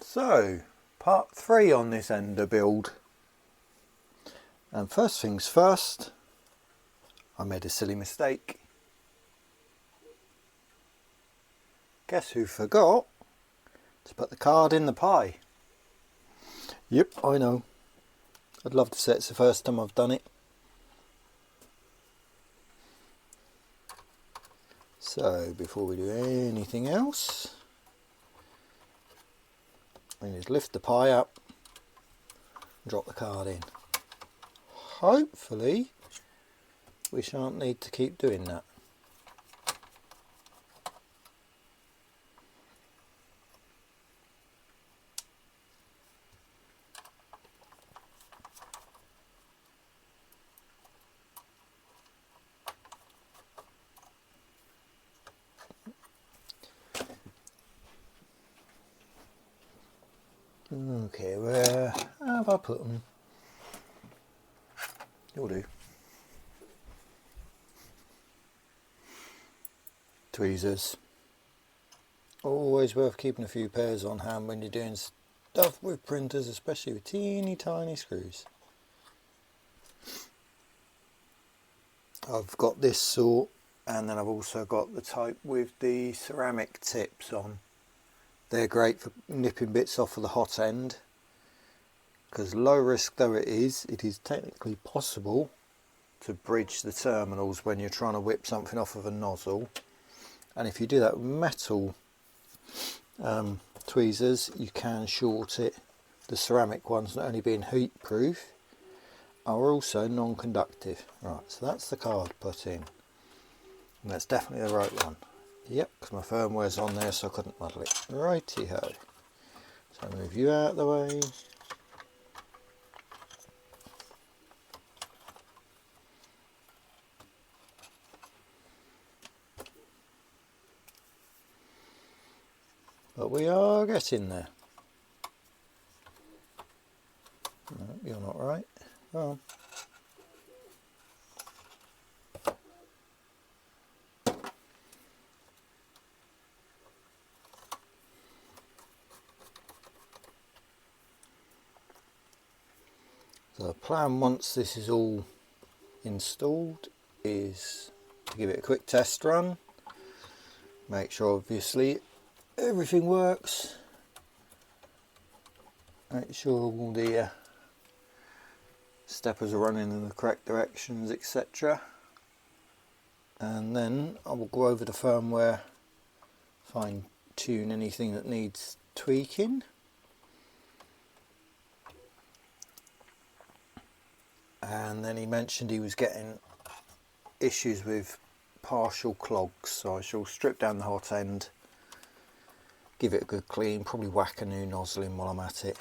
So, part 3 on this Ender build. And first things first, I made a silly mistake. Guess who forgot to put the card in the pie? Yep, I know. I'd love to say it's the first time I've done it. So, before we do anything else, we just lift the pie up and drop the card in. Hopefully we shan't need to keep doing that. Okay, where have I put them? You'll do. Tweezers. Always worth keeping a few pairs on hand when you're doing stuff with printers, especially with teeny tiny screws. I've got this sort, and then I've also got the type with the ceramic tips on. They're great for nipping bits off of the hot end, because low risk though it is technically possible to bridge the terminals when you're trying to whip something off of a nozzle. And if you do that with metal tweezers, you can short it. The ceramic ones, not only being heat proof, are also non-conductive. Right, so that's the card put in, and that's definitely the right one. Yep, because my firmware's on there, so I couldn't muddle it. Righty-ho. So move you out of the way. But we are getting there. No, you're not right. Oh. So the plan, once this is all installed, is to give it a quick test run. Make sure obviously everything works. Make sure all the steppers are running in the correct directions, etc. And then I will go over the firmware, fine tune anything that needs tweaking. And then he mentioned he was getting issues with partial clogs, so I shall strip down the hot end, give it a good clean, probably whack a new nozzle in while I'm at it.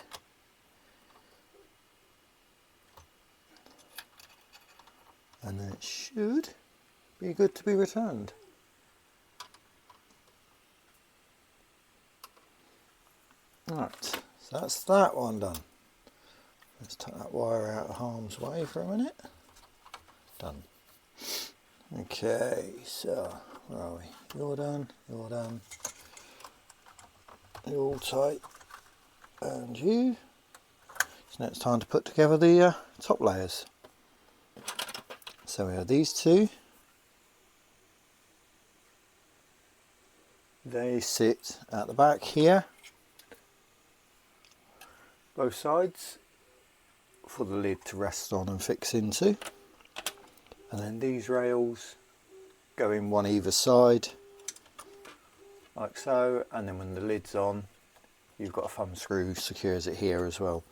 And then it should be good to be returned. Right, so that's that one done. Let's take that wire out of harm's way for a minute. Done. Okay, so where are we? You're done, you're done. You're all tight. And you. So now it's time to put together the top layers. So we have these two. They sit at the back here, both sides, for the lid to rest on and fix into. And then these rails go in one either side, like so, and then when the lid's on, you've got a thumb screw secures it here as well.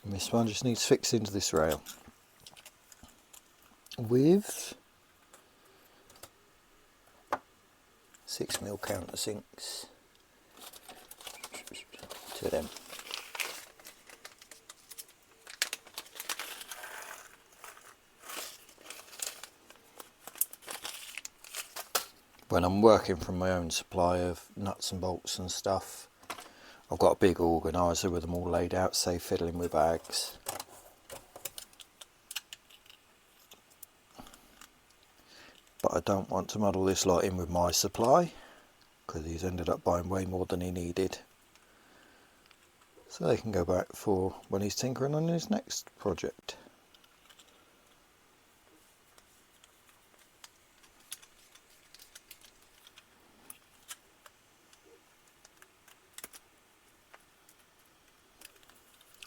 And this one just needs fixed into this rail with 6mm countersinks, 2 of them. When I'm working from my own supply of nuts and bolts and stuff, I've got a big organiser with them all laid out, save fiddling with bags. But I don't want to muddle this lot in with my supply, because he's ended up buying way more than he needed. so they can go back for when he's tinkering on his next project.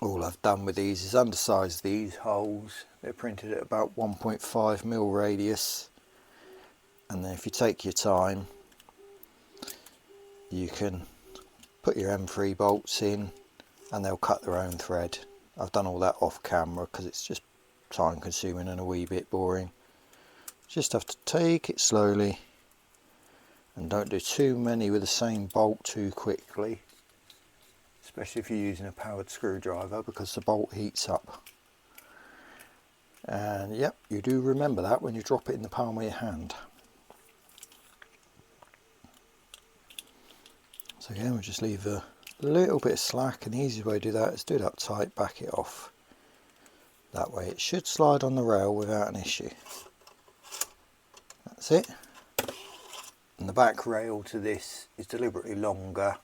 All I've done with these is undersize these holes. They're printed at about 1.5mm radius, and then if you take your time you can put your M3 bolts in and they'll cut their own thread. I've done all that off camera because it's just time consuming and a wee bit boring. Just have to take it slowly and don't do too many with the same bolt too quickly, especially if you're using a powered screwdriver, because the bolt heats up. And yep, you do remember that when you drop it in the palm of your hand. So again, we'll just leave a little bit of slack, and the easiest way to do that is do it up tight, back it off. That way it should slide on the rail without an issue. That's it. And the back rail to this is deliberately longer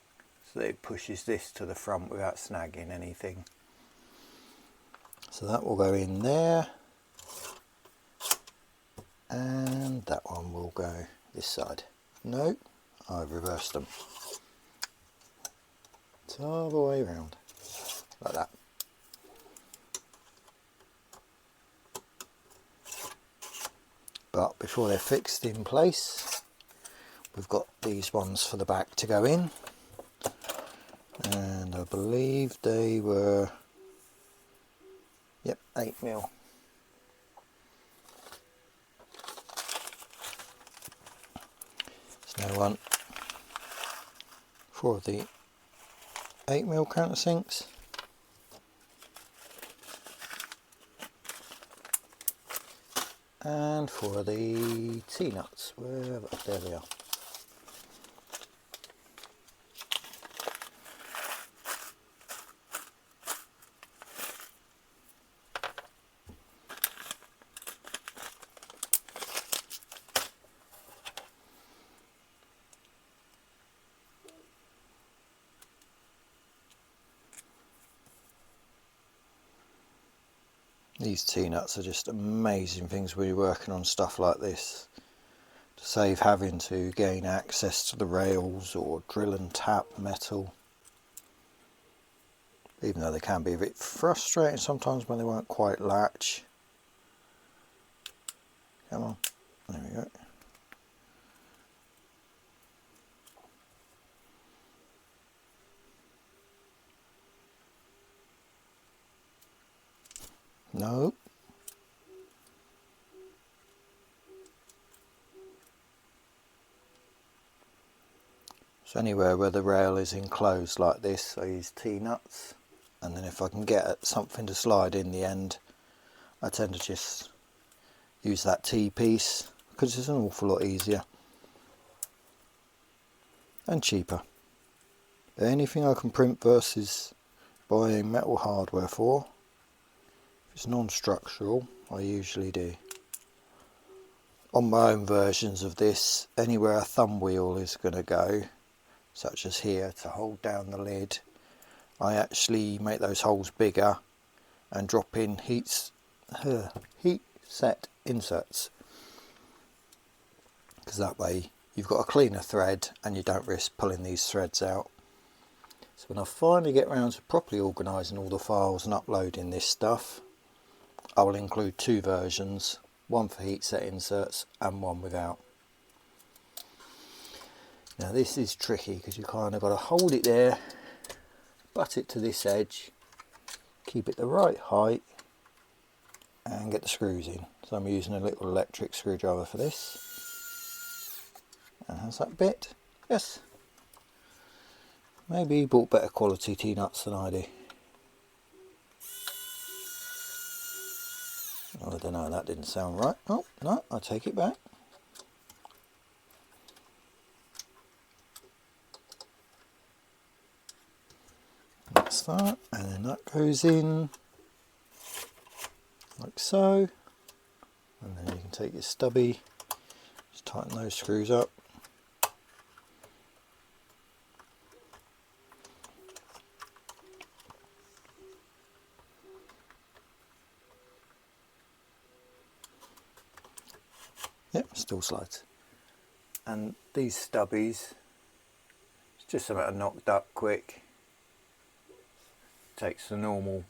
so that it pushes this to the front without snagging anything. So that will go in there, and that one will go this side. No, I've reversed them. It's all the way around, like that. But before they're fixed in place, we've got these ones for the back to go in, and I believe they were, yep, 8mm. So now one for the 8mm countersinks, and for the T-nuts, wherever, there they are. These T-nuts are just amazing things when you're working on stuff like this, to save having to gain access to the rails or drill and tap metal, even though they can be a bit frustrating sometimes when they won't quite latch. Come on, there we go. No. So anywhere where the rail is enclosed like this, I use T-nuts, and then if I can get something to slide in the end, I tend to just use that T-piece, because it's an awful lot easier and cheaper. Anything I can print versus buying metal hardware for, if it's non-structural, I usually do. On my own versions of this, anywhere a thumb wheel is going to go, such as here to hold down the lid, I actually make those holes bigger and drop in heat set inserts, because that way you've got a cleaner thread and you don't risk pulling these threads out. So when I finally get around to properly organising all the files and uploading this stuff, I will include two versions, one for heat set inserts and one without. Now this is tricky because you kind of got to hold it there, butt it to this edge, keep it the right height and get the screws in. So I'm using a little electric screwdriver for this. And has that bit? Yes. Maybe he bought better quality T-nuts than I do. Oh, I don't know, that didn't sound right. Oh, no, I take it back. That's that, and then that goes in like so. And then you can take your stubby, just tighten those screws up. still slides. And these stubbies, it's just something I knocked up quick. Takes the normal,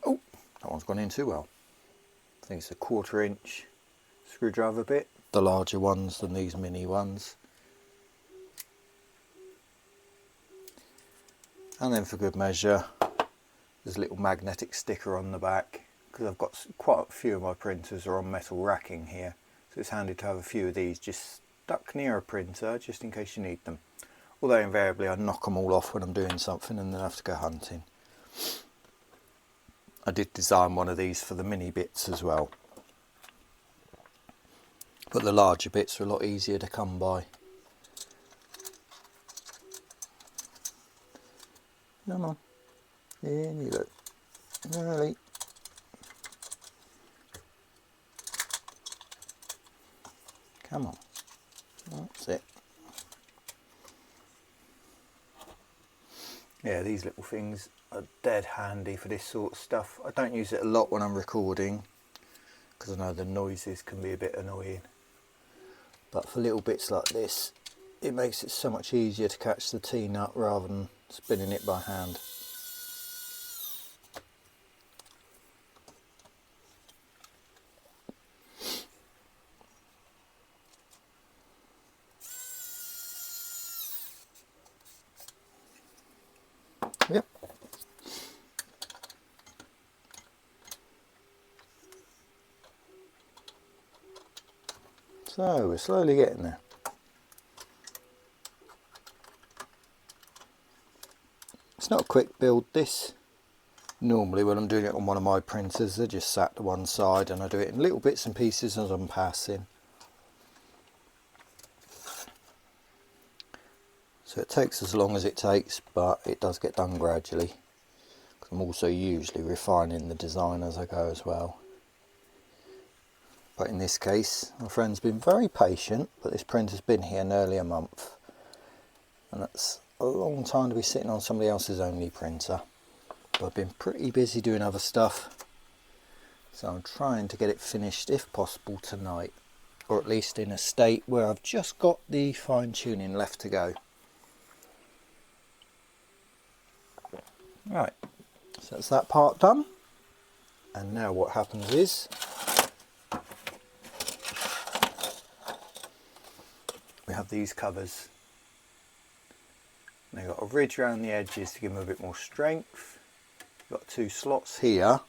oh, that one's gone in too well. I think it's a 1/4 inch screwdriver bit, the larger ones than these mini ones. And then for good measure, there's a little magnetic sticker on the back, because I've got quite a few of my printers are on metal racking here, so it's handy to have a few of these just stuck near a printer just in case you need them. Although invariably I knock them all off when I'm doing something and then have to go hunting. I did design one of these for the mini bits as well, but the larger bits are a lot easier to come by. Come on, in you look, nearly. Come on, that's it. Yeah, these little things are dead handy for this sort of stuff. I don't use it a lot when I'm recording, because I know the noises can be a bit annoying. But for little bits like this, it makes it so much easier to catch the T-nut rather than spinning it by hand. Yep. So we're slowly getting there. It's not a quick build, this. Normally when I'm doing it on one of my printers, they're just sat to one side and I do it in little bits and pieces as I'm passing. So it takes as long as it takes, but it does get done gradually. I'm also usually refining the design as I go as well. But in this case, my friend's been very patient, but this printer's been here nearly a month. And that's a long time to be sitting on somebody else's only printer. But I've been pretty busy doing other stuff. So I'm trying to get it finished, if possible, tonight. Or at least in a state where I've just got the fine tuning left to go. Right, so that's that part done, and now what happens is we have these covers. They've got a ridge around the edges to give them a bit more strength. You've got 2 slots here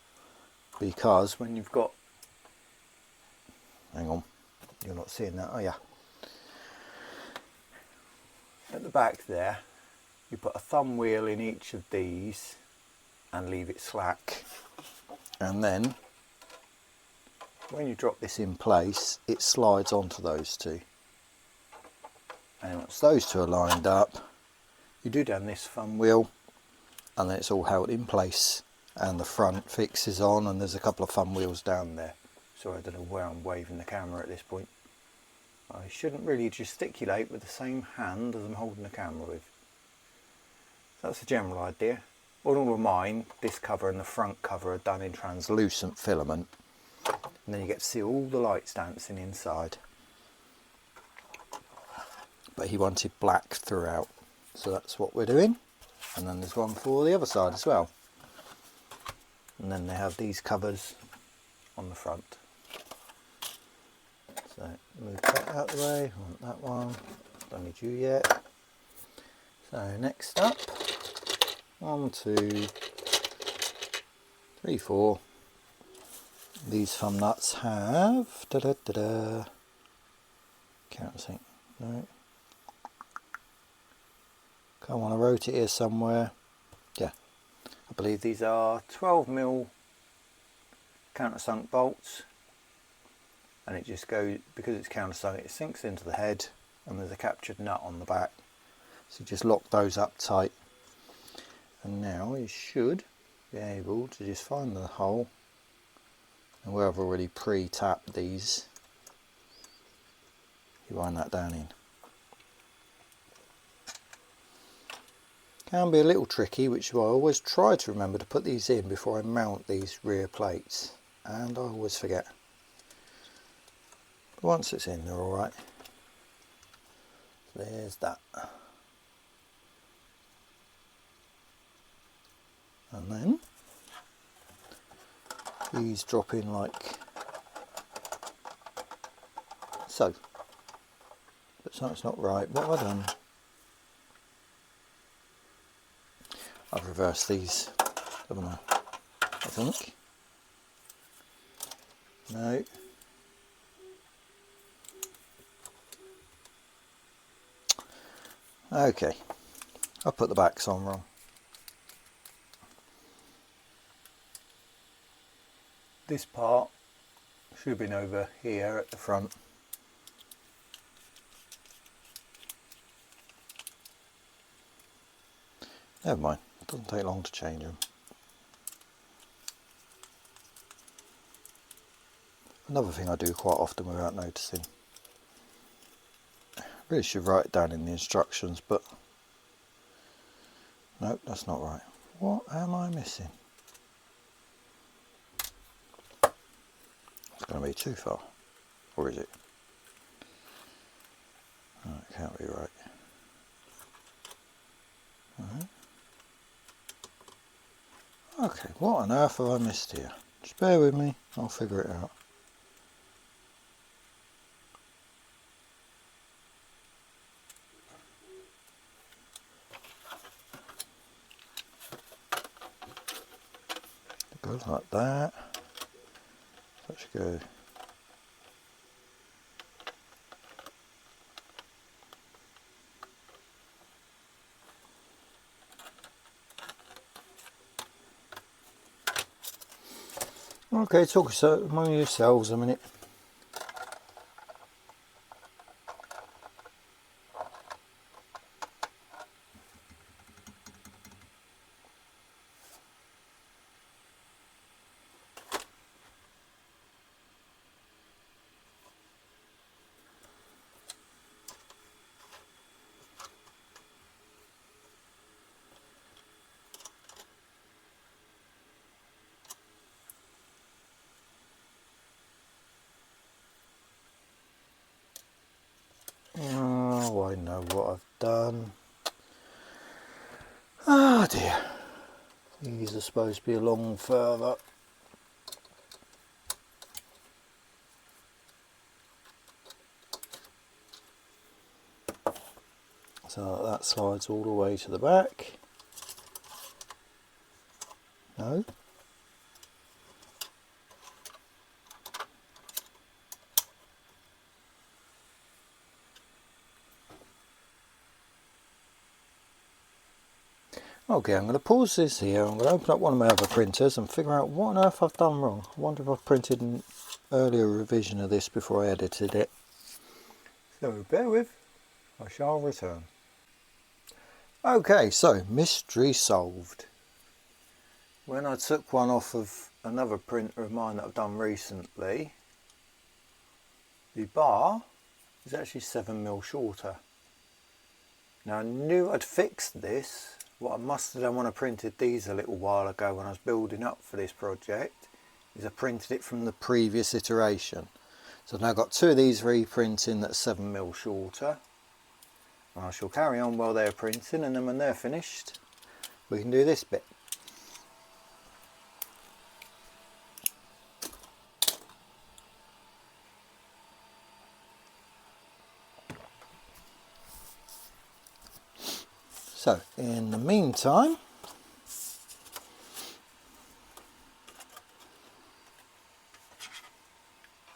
because when you've got, hang on, you're not seeing that, are you? At the back there, you put a thumb wheel in each of these and leave it slack, and then when you drop this in place it slides onto those 2, and once those 2 are lined up you do down this thumb wheel and then it's all held in place and the front fixes on, and there's a couple of thumb wheels down there. Sorry, I don't know where I'm waving the camera at this point. I shouldn't really gesticulate with the same hand as I'm holding the camera with. That's the general idea. On all of mine, this cover and the front cover are done in translucent filament, and then you get to see all the lights dancing inside. But he wanted black throughout, so that's what we're doing. And then there's one for the other side as well. And then they have these covers on the front. So move that out of the way, I want that one, don't need you yet. So next up, 1, 2, 3, 4. These thumb nuts have countersink. No. Come on, I wrote it here somewhere. Yeah, I believe these are 12mm countersunk bolts, and it just goes, because it's countersunk, it sinks into the head, and there's a captured nut on the back. So just lock those up tight. And now you should be able to just find the hole, and where I've already pre-tapped these, you wind that down in. Can be a little tricky, which is why I always try to remember to put these in before I mount these rear plates, and I always forget. But once it's in, they're all right. There's that. And then these drop in like so. But something's not right. What have I done? I've reversed these, haven't I? I think. No. Okay. I put the backs on wrong. This part should have been over here at the front. Never mind, it doesn't take long to change them. Another thing I do quite often without noticing. I really should write it down in the instructions, but nope, that's not right. What am I missing? It's going to be too far, or is it? Oh, it can't be right. Okay, what on earth have I missed here? Just bear with me, I'll figure it out. It goes like that. That should go. Okay, talk among yourselves a minute. Oh, I know what I've done. Ah dear. These are supposed to be along further. So that slides all the way to the back. No. Okay, I'm going to pause this here. I'm going to open up one of my other printers and figure out what on earth I've done wrong. I wonder if I've printed an earlier revision of this before I edited it. So bear with, I shall return. Okay, so mystery solved. When I took one off of another printer of mine that I've done recently, the bar is actually 7mm shorter. Now I knew I'd fixed this. What I must have done when I printed these a little while ago when I was building up for this project is I printed it from the previous iteration. So I've now got two of these reprinting that's 7mm shorter. And I shall carry on while they're printing, and then when they're finished we can do this bit. So in the meantime,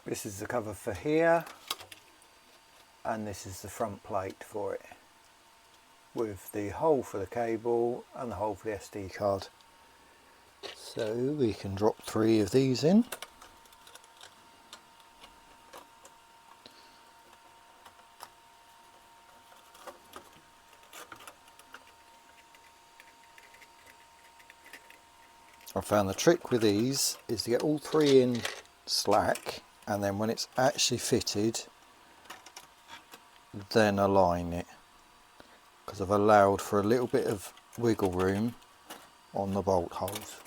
this is the cover for here, and this is the front plate for it, with the hole for the cable and the hole for the SD card. So we can drop 3 of these in. I found the trick with these is to get all 3 in slack, and then when it's actually fitted, then align it, because I've allowed for a little bit of wiggle room on the bolt holes.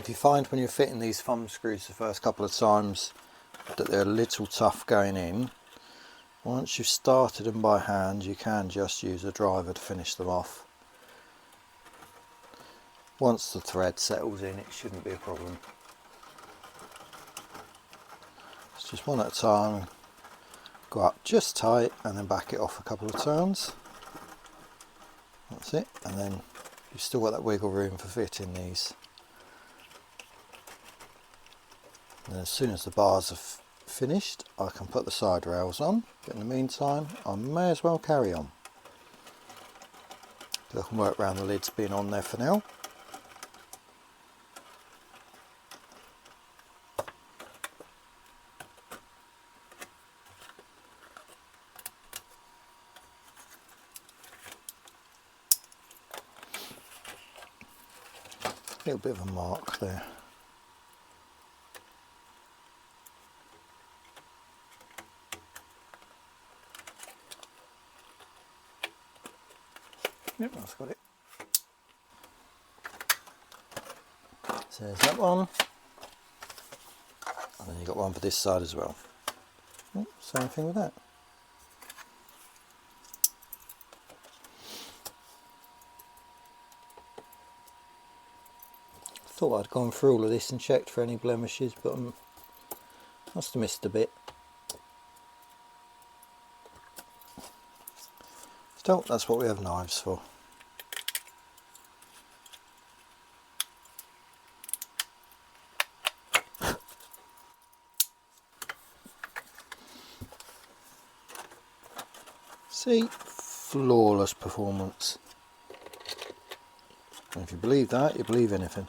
If you find when you're fitting these thumb screws the first couple of times that they're a little tough going in, once you've started them by hand you can just use a driver to finish them off. Once the thread settles in, it shouldn't be a problem. It's just one at a time, go up just tight and then back it off a couple of turns. That's it, and then you've still got that wiggle room for fitting these. And as soon as the bars are finished, I can put the side rails on, but in the meantime I may as well carry on. I can work around the lids being on there for now. A little bit of a mark there. Yep, that's got it. So there's that one. And then you've got one for this side as well. Oh, same thing with that. Thought I'd gone through all of this and checked for any blemishes, but I must have missed a bit. Still, that's what we have knives for. See, flawless performance. And if you believe that, you believe anything.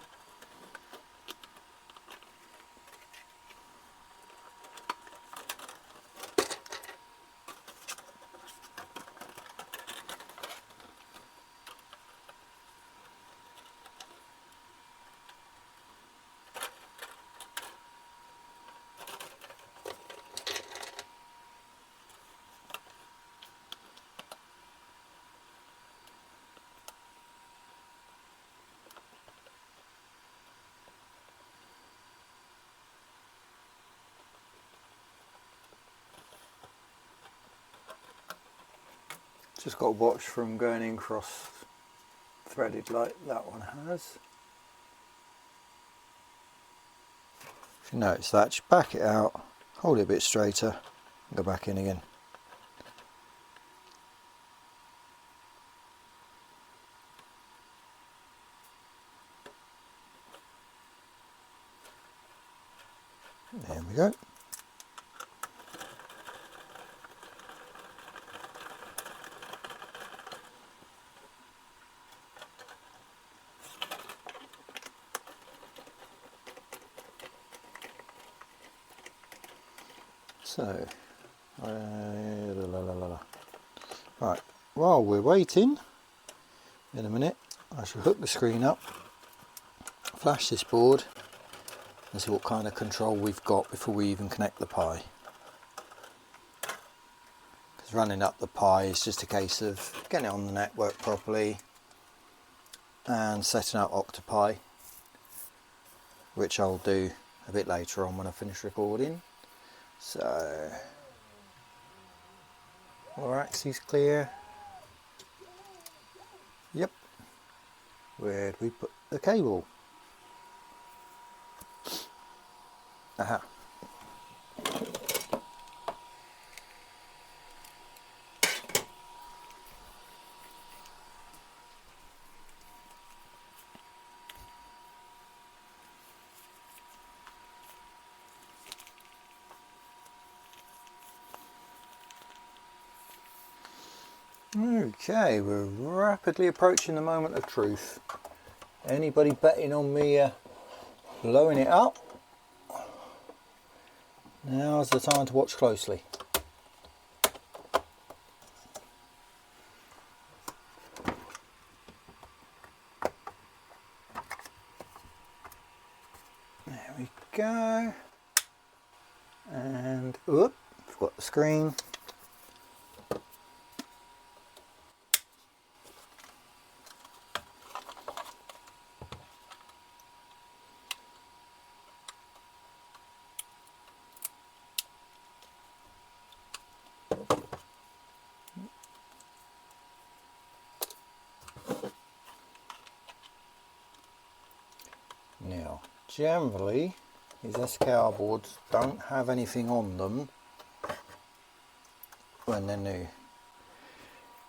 Just got to watch from going in cross threaded like that one has. If you notice that, just back it out, hold it a bit straighter and go back in again. There we go. So, right, while we're waiting, in a minute, I shall hook the screen up, flash this board, and see what kind of control we've got before we even connect the Pi. Because running up the Pi is just a case of getting it on the network properly and setting up Octopi, which I'll do a bit later on when I finish recording. So, our axes clear. Yep. Where do we put the cable? Aha. Okay, we're rapidly approaching the moment of truth. Anybody betting on me blowing it up? Now's the time to watch closely. There we go. And, whoop, forgot the screen. generally these SKR boards don't have anything on them when they're new.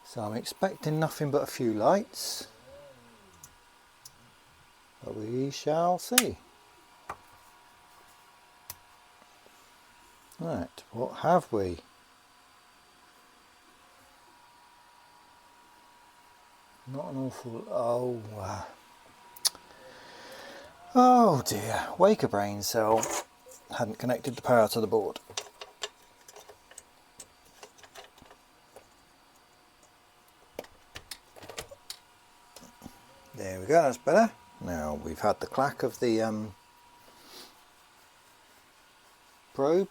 So I'm expecting nothing but a few lights, but we shall see. Right, what have we? Not an awful... oh dear, Waker brain cell. Hadn't connected the power to the board. There we go, that's better. Now we've had the clack of the probe.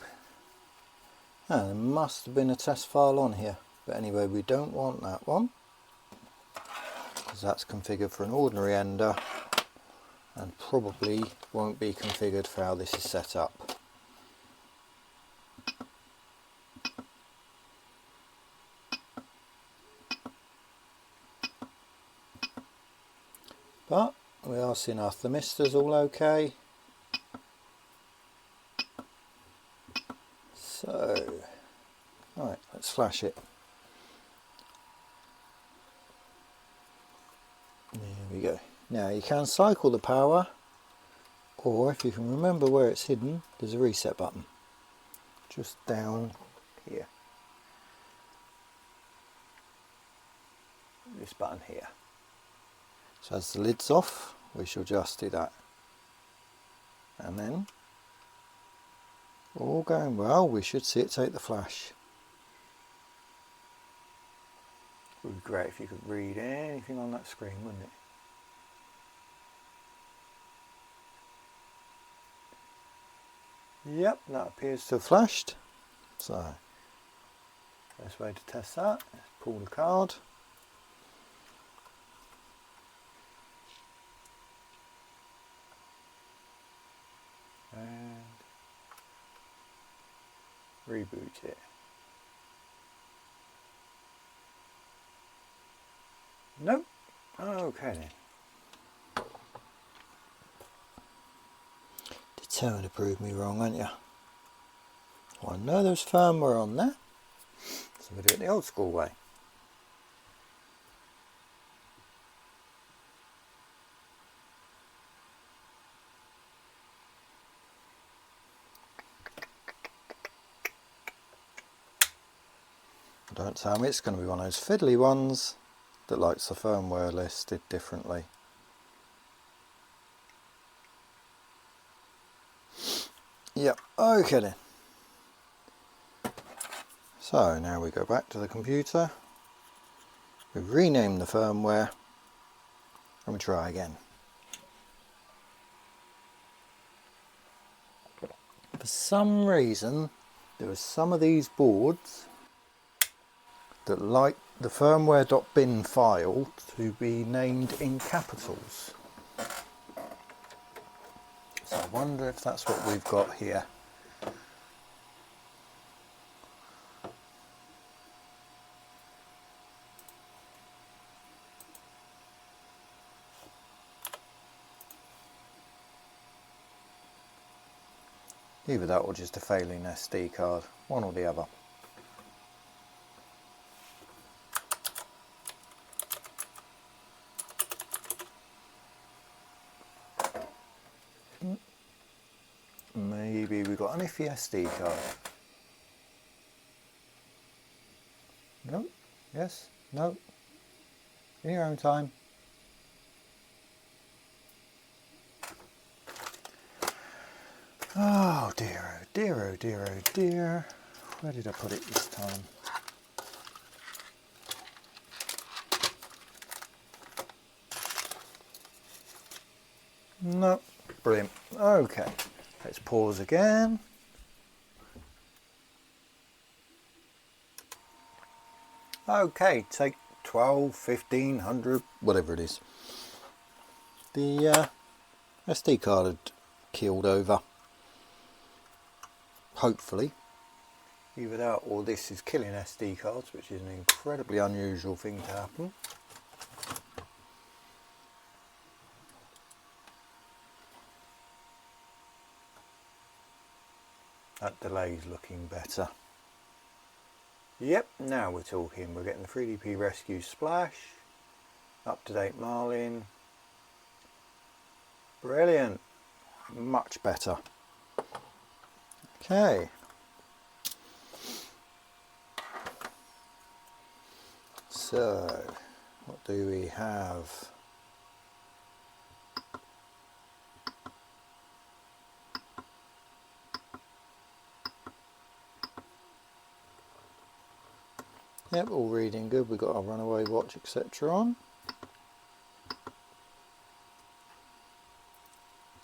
Oh, there must have been a test file on here. But anyway, we don't want that one, because that's configured for an ordinary ender and probably won't be configured for how this is set up. But we are seeing our thymistors all okay. So, right, let's flash it. There we go. Now you can cycle the power, or if you can remember where it's hidden, there's a reset button. Just down here. This button here. So as the lid's off, we shall just do that. And then, all going well, we should see it take the flash. It would be great if you could read anything on that screen, wouldn't it? Yep, that appears to have flashed. So, best way to test that, let's pull the card. And reboot it. Nope. Okay then. Determined to prove me wrong, aren't you? Well, I know there's firmware on there, so we do it the old school way. Don't tell me it's going to be one of those fiddly ones that likes the firmware listed differently. Yep, okay then. So now we go back to the computer, we rename the firmware and we try again. For some reason there are some of these boards that like the firmware.bin file to be named in capitals. So I wonder if that's what we've got here. Either that or just a failing SD card, one or the other. Maybe we've got an iffy SD card. Nope. Yes. Nope. In your own time. Oh dear, oh dear, oh dear, oh dear. Where did I put it this time? Nope. Brilliant. Okay. Let's pause again. Okay, take 12, 1500, whatever it is. The SD card had keeled over. Hopefully. Either that or this is killing SD cards, which is an incredibly unusual thing to happen. That delay's looking better. Yep, now we're talking. We're getting the 3DP Rescue splash, up-to-date marlin. Brilliant. Much better. Okay. So, what do we have? Yep, all reading good. We've got our runaway watch, etc. on.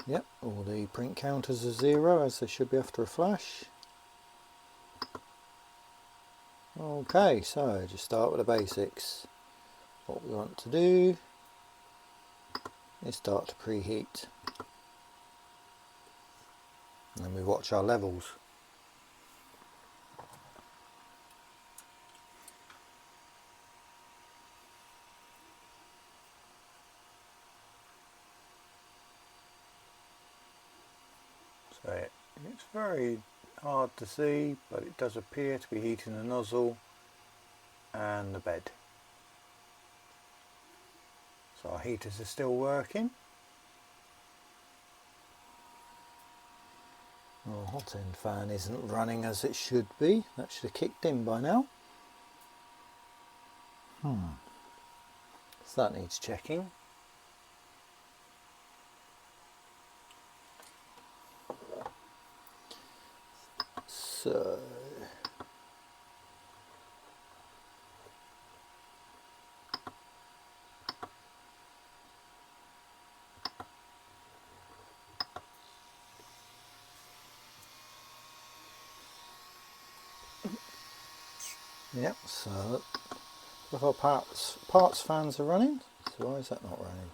Yep, all the print counters are 0 as they should be after a flash. Okay, so just start with the basics. What we want to do is start to preheat. And then we watch our levels. So it's very hard to see, but it does appear to be heating the nozzle and the bed. So our heaters are still working. Our hot end fan isn't running as it should be. That should have kicked in by now. So that needs checking. So yep, so if our parts fans are running, so why is that not running?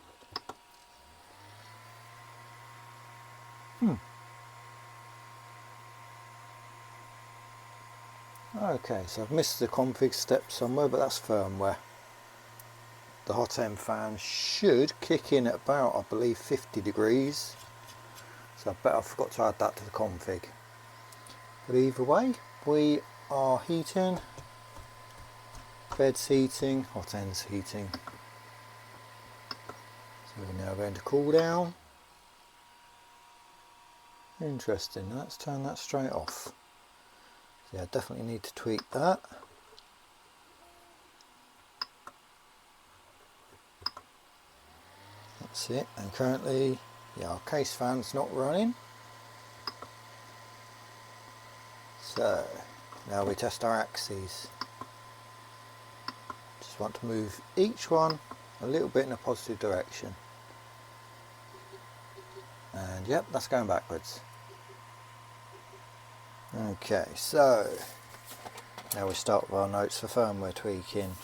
Okay, so I've missed the config step somewhere, but that's firmware. The hot end fan should kick in at about, I believe, 50 degrees. So I bet I forgot to add that to the config. But either way, we are heating, bed's heating, hot end's heating. So we're now going to cool down. Interesting, let's turn that straight off. So yeah, I definitely need to tweak that. That's it, and currently, yeah, our case fan's not running. So now we test our axes. Just want to move each one a little bit in a positive direction. And yep, that's going backwards. Okay, so now we start with our notes for firmware tweaking.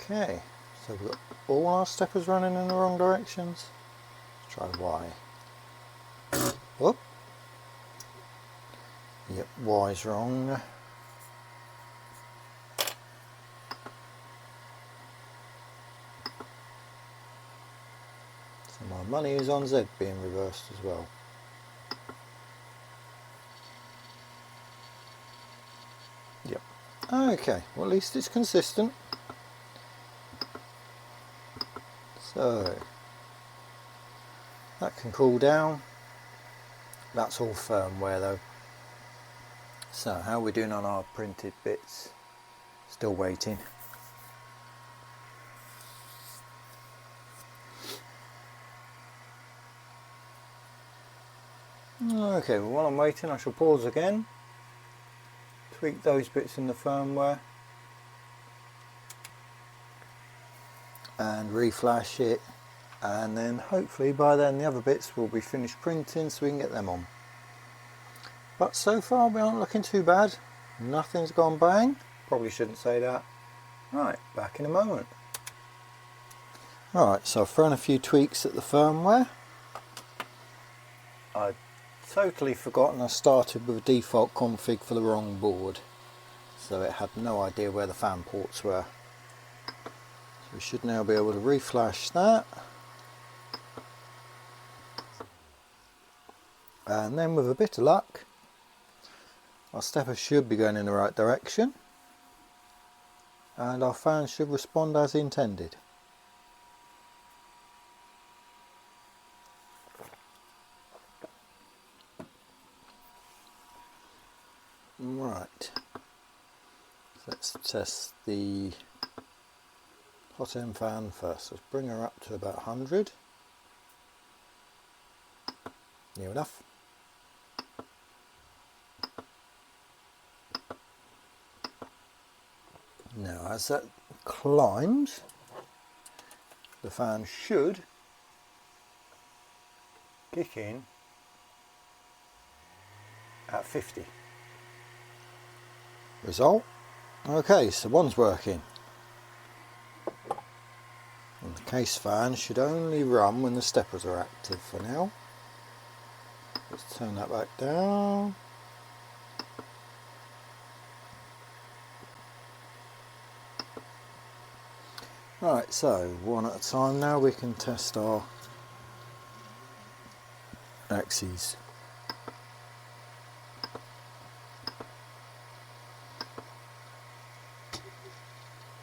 Okay, so we've got all our steppers running in the wrong directions. Let's try Y. Whoop. Yep, Y's wrong. So my money is on Z being reversed as well. Yep. Okay, well at least it's consistent. So that can cool down. That's all firmware though. So how are we doing on our printed bits? Still waiting. Okay, well while I'm waiting I shall pause again, tweak those bits in the firmware and reflash it, and then hopefully by then the other bits will be finished printing so we can get them on. But so far we aren't looking too bad. Nothing's gone bang. Probably shouldn't say that. Right, back in a moment. Alright, so I've thrown a few tweaks at the firmware. I'd totally forgotten I started with a default config for the wrong board, so it had no idea where the fan ports were. So we should now be able to reflash that, and then with a bit of luck our stepper should be going in the right direction and our fan should respond as intended. Right, let's test the hot end fan first. Let's bring her up to about 100. Near enough. Now as that climbs, the fan should kick in at 50. Result? Okay, so one's working. And the case fan should only run when the steppers are active for now. Let's turn that back down. Right, so one at a time now we can test our axes.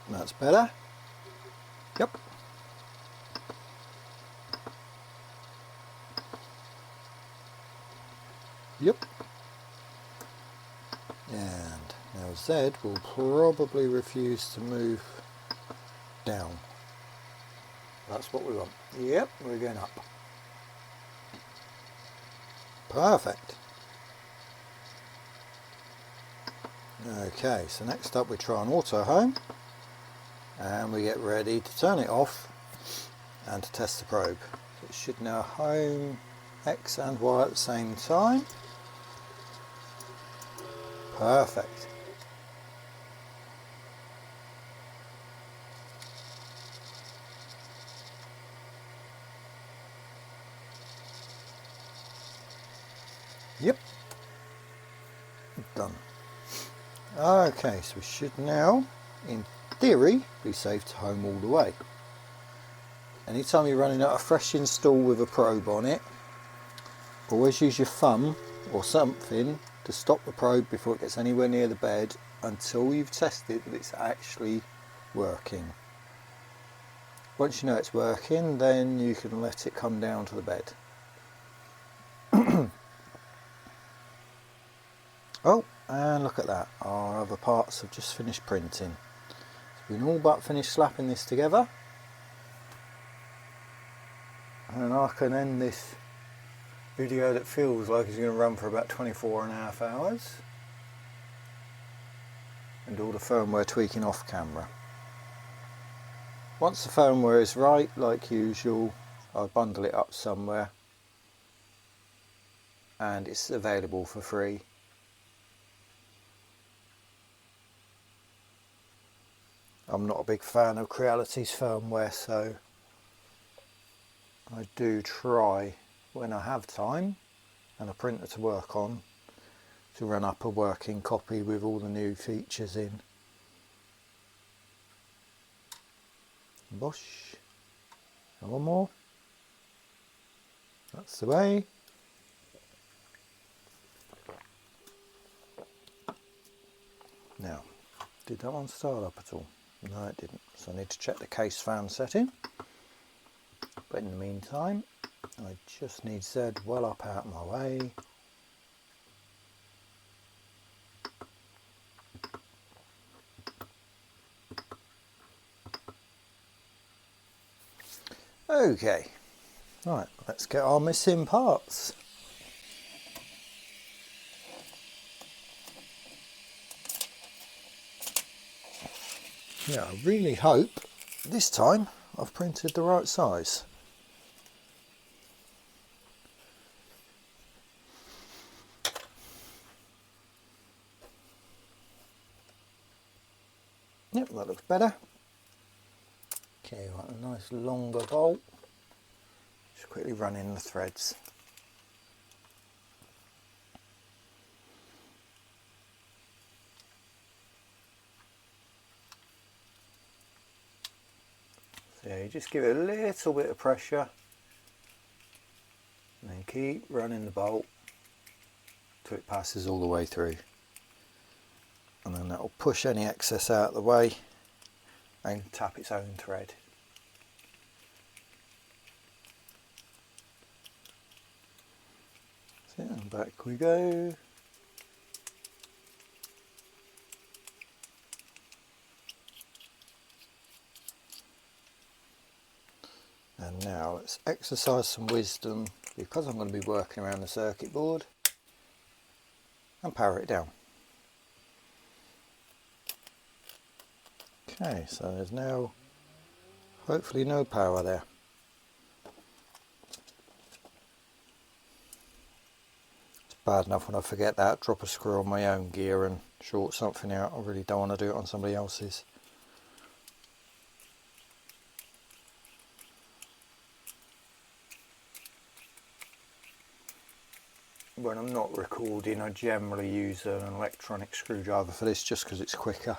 That's better. Yep. Yep. And now Z will probably refuse to move down. That's what we want. Yep, we're going up. Perfect. Okay, so next up we try an auto home and we get ready to turn it off and to test the probe. So it should now home X and Y at the same time. Perfect. Yep, done. Okay, so we should now, in theory, be safe to home all the way. Anytime you're running out a fresh install with a probe on it, always use your thumb or something to stop the probe before it gets anywhere near the bed until you've tested that it's actually working. Once you know it's working, then you can let it come down to the bed. Oh, and look at that, our other parts have just finished printing. So we've all but finished slapping this together. And I can end this video that feels like it's going to run for about 24.5 hours. And all the firmware tweaking off camera. Once the firmware is right, like usual, I'll bundle it up somewhere. And it's available for free. I'm not a big fan of Creality's firmware, so I do try when I have time and a printer to work on to run up a working copy with all the new features in. Bosh. And one more. That's the way. Now, did that one start up at all? No, it didn't. So I need to check the case fan setting. But in the meantime, I just need Z well up out of my way. Okay, right, let's get our missing parts. Yeah, I really hope this time I've printed the right size. Yep, that looks better. Okay, right, a nice longer bolt. Just quickly run in the threads. So yeah, you just give it a little bit of pressure and then keep running the bolt till it passes all the way through, and then that will push any excess out of the way and tap its own thread. So and back we go. And now let's exercise some wisdom, because I'm going to be working around the circuit board, and power it down. Okay, so there's now hopefully no power there. It's bad enough when I forget that, drop a screw on my own gear and short something out. I really don't want to do it on somebody else's. When I'm not recording, I generally use an electronic screwdriver for this just because it's quicker.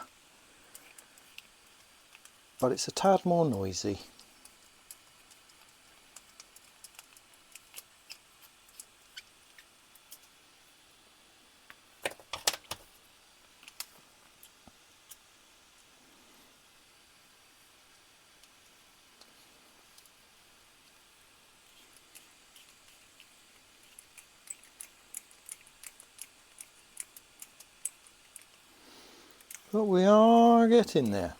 But it's a tad more noisy. But we are getting there.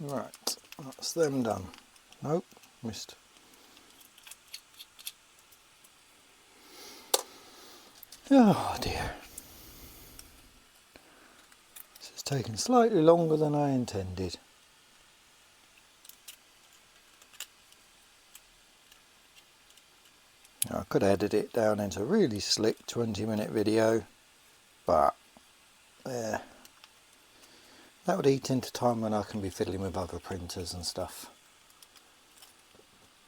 Right, that's them done. Nope, missed. Oh dear. This is taking slightly longer than I intended. Now, I could edit it down into a really slick 20-minute video, but that would eat into time when I can be fiddling with other printers and stuff.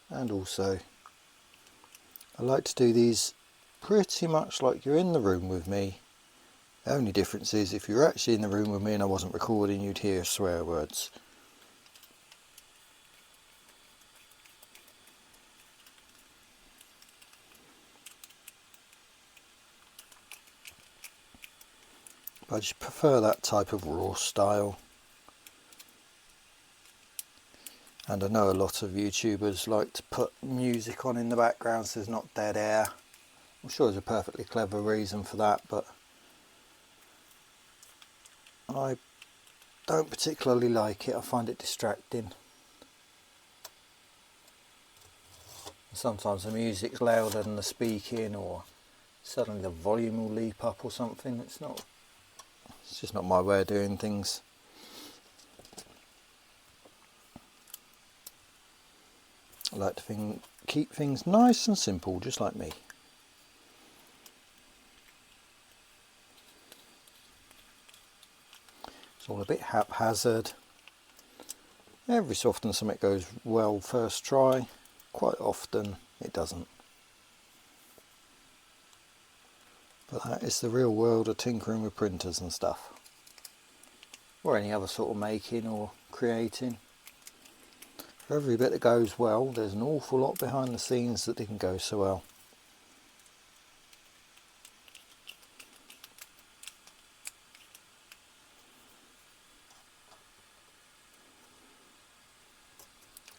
And also, I like to do these pretty much like you're in the room with me. The only difference is if you're actually in the room with me and I wasn't recording, you'd hear swear words. I just prefer that type of raw style. And I know a lot of YouTubers like to put music on in the background so there's not dead air. I'm sure there's a perfectly clever reason for that, but I don't particularly like it. I find it distracting. Sometimes the music's louder than the speaking, or suddenly the volume will leap up or something. It's just not my way of doing things. I like to keep things nice and simple, just like me. It's all a bit haphazard. Every so often something goes well first try. Quite often it doesn't. But that is the real world of tinkering with printers and stuff. Or any other sort of making or creating. For every bit that goes well, there's an awful lot behind the scenes that didn't go so well.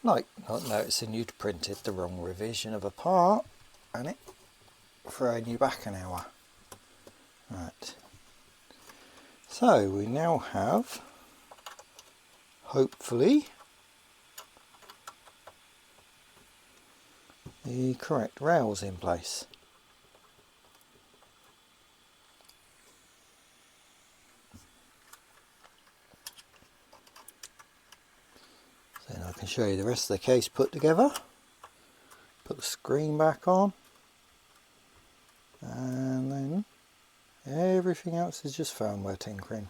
Like not noticing you'd printed the wrong revision of a part and it throwing you back an hour. Right. So we now have, hopefully, the correct rails in place. So then I can show you the rest of the case put together. Put the screen back on, and then everything else is just firmware tinkering.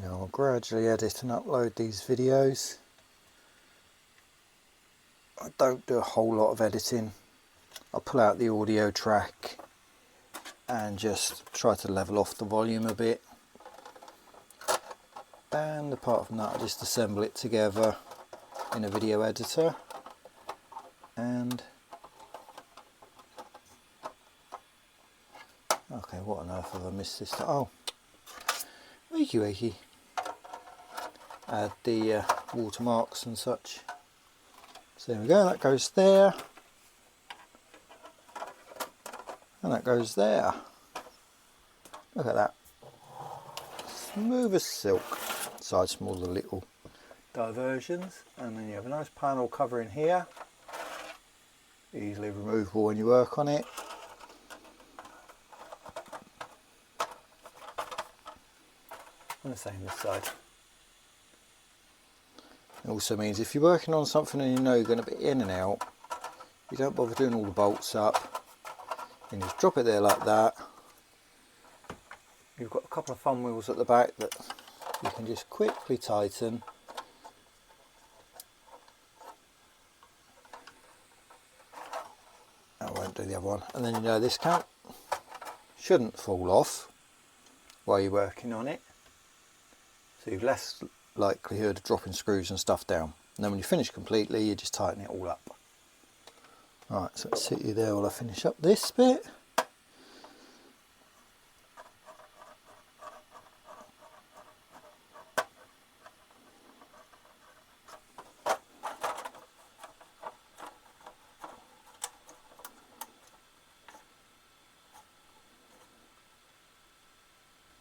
Now I'll gradually edit and upload these videos. I don't do a whole lot of editing. I'll pull out the audio track and just try to level off the volume a bit. And apart from that, I just assemble it together in a video editor. And okay, what on earth have I missed this time? Oh, wakey. Add the watermarks and such. So there we go, that goes there. And that goes there. Look at that. Smooth as silk. Aside from all the little diversions. And then you have a nice panel covering here. Easily removable when you work on it. And the same this side. It also means if you're working on something and you know you're going to be in and out, you don't bother doing all the bolts up. You just drop it there like that. You've got a couple of thumb wheels at the back that you can just quickly tighten. I won't do the other one. And then you know this cap shouldn't fall off while you're working on it. So you've less likelihood of dropping screws and stuff down. And then when you finish completely, you just tighten it all up. Alright, so let's sit you there while I finish up this bit.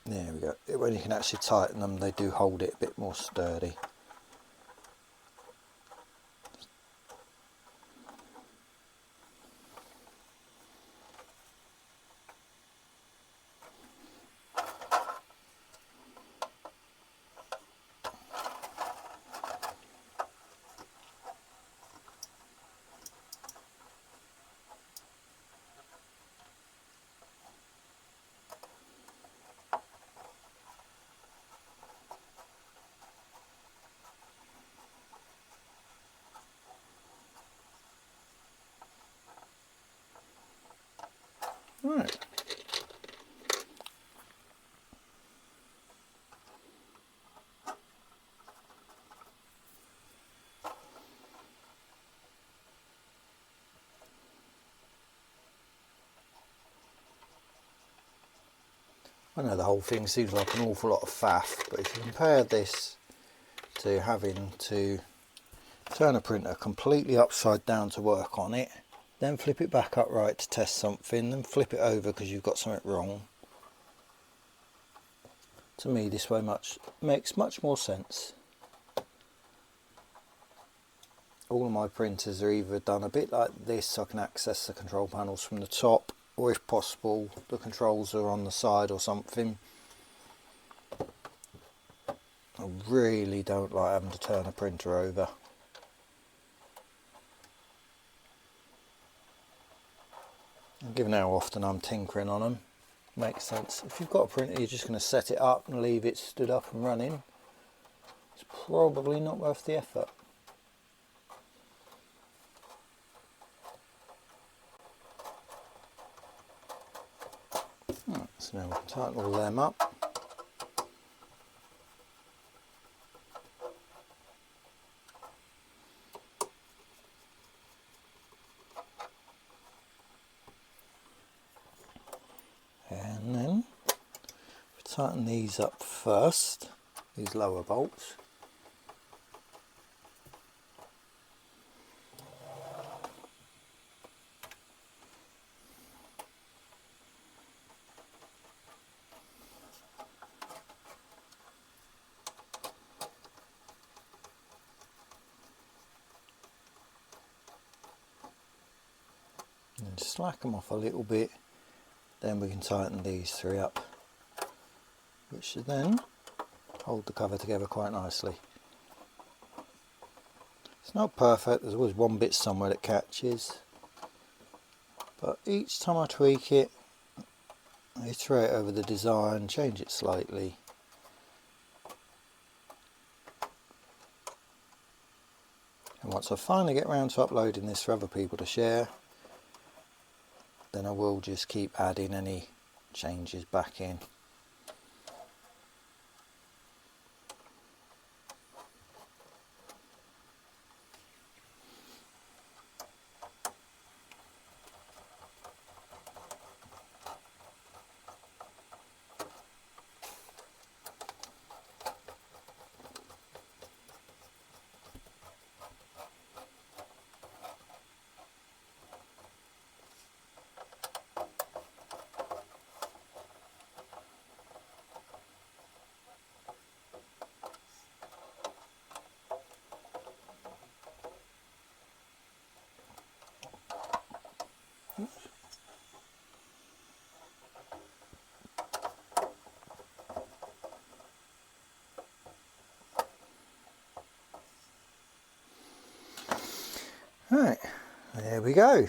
There we go. When you can actually tighten them, they do hold it a bit more sturdy. Right. I know the whole thing seems like an awful lot of faff, but if you compare this to having to turn a printer completely upside down to work on it, then flip it back upright to test something, then flip it over because you've got something wrong. To me, this way makes much more sense. All of my printers are either done a bit like this so I can access the control panels from the top, or if possible the controls are on the side or something. I really don't like having to turn a printer over. And given how often I'm tinkering on them, makes sense. If you've got a printer you're just going to set it up and leave it stood up and running, it's probably not worth the effort. Right, so now we can tighten all them up. tighten these up first, these lower bolts. And slack them off a little bit, then we can tighten these three up, which should then hold the cover together quite nicely. It's not perfect, there's always one bit somewhere that catches, but each time I tweak it, I iterate over the design, change it slightly. And once I finally get around to uploading this for other people to share, then I will just keep adding any changes back in. Right, there we go.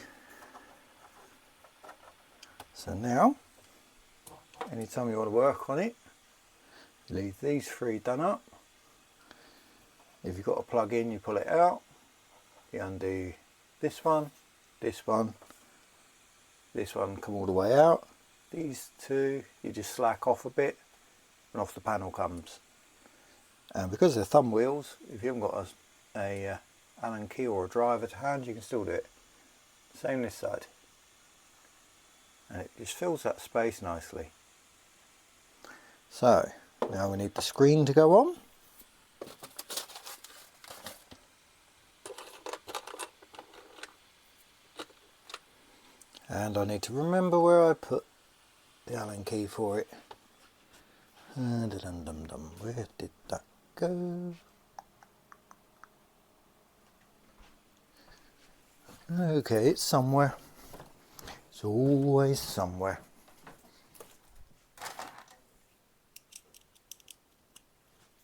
So now, anytime you want to work on it, leave these three done up. If you've got a plug in, you pull it out, you undo this one, this one, this one come all the way out. These two, you just slack off a bit and off the panel comes. And because they're thumb wheels, if you haven't got a Allen key or a driver to hand, you can still do it. Same this side. And it just fills that space nicely. So, now we need the screen to go on. And I need to remember where I put the Allen key for it. Where did that go? Okay, it's somewhere. It's always somewhere.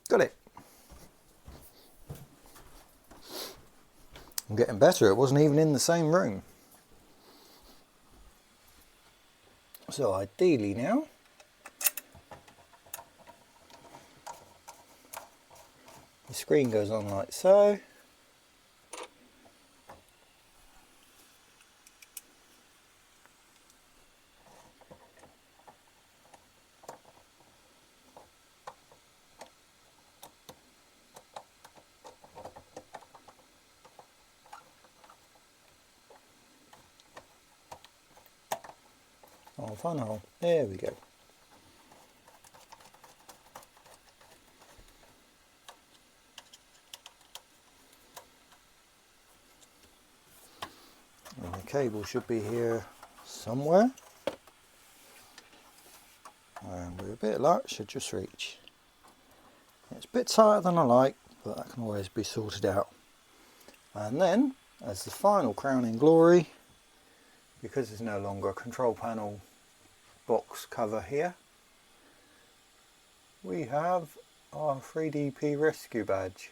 Got it. I'm getting better. It wasn't even in the same room. So ideally now, the screen goes on like so. Oh, fun hole. There we go. And the cable should be here somewhere. And with a bit of luck, should just reach. It's a bit tighter than I like, but that can always be sorted out. And then, as the final crowning glory, because there's no longer a control panel box cover here, we have our 3DP rescue badge.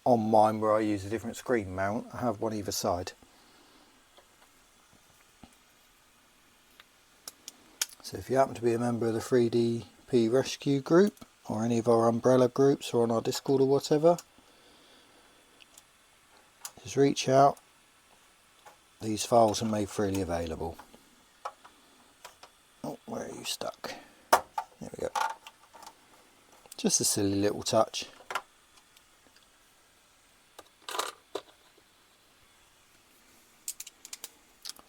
On mine, where I use a different screen mount, I have one either side. So if you happen to be a member of the 3DP rescue group, or any of our umbrella groups, or on our Discord or whatever, just reach out. These files are made freely available. Oh, where are you stuck? There we go. Just a silly little touch.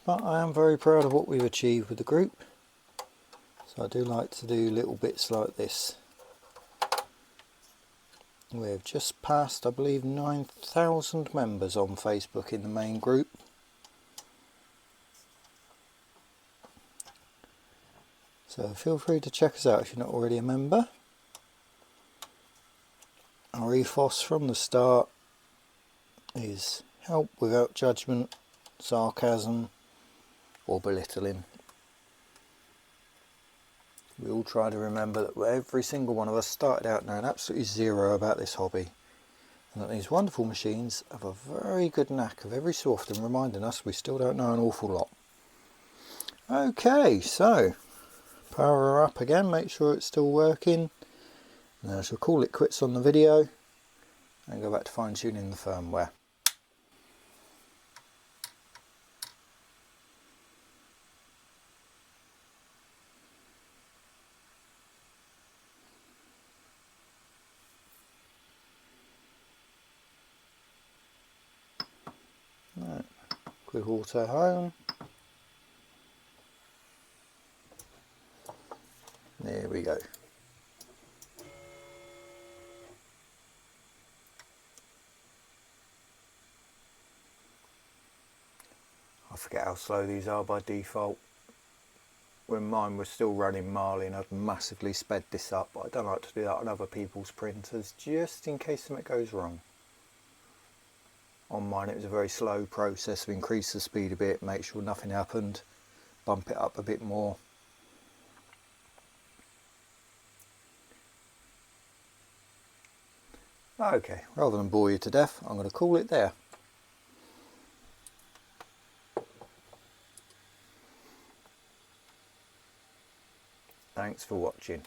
But I am very proud of what we've achieved with the group. So I do like to do little bits like this. We've just passed, I believe, 9,000 members on Facebook in the main group. So feel free to check us out if you're not already a member. Our ethos from the start is help without judgment, sarcasm or belittling. We all try to remember that every single one of us started out knowing absolutely zero about this hobby, and that these wonderful machines have a very good knack of every so often reminding us we still don't know an awful lot. Okay, so power her up again, make sure it's still working, and then I shall call it quits on the video and go back to fine tuning the firmware. Right. Quick auto home. There we go. I forget how slow these are by default. When mine was still running Marlin, I'd massively sped this up, but I don't like to do that on other people's printers, just in case something goes wrong. On mine it was a very slow process to increase the speed a bit, make sure nothing happened, bump it up a bit more. Okay, rather than bore you to death, I'm going to call it there. Thanks for watching.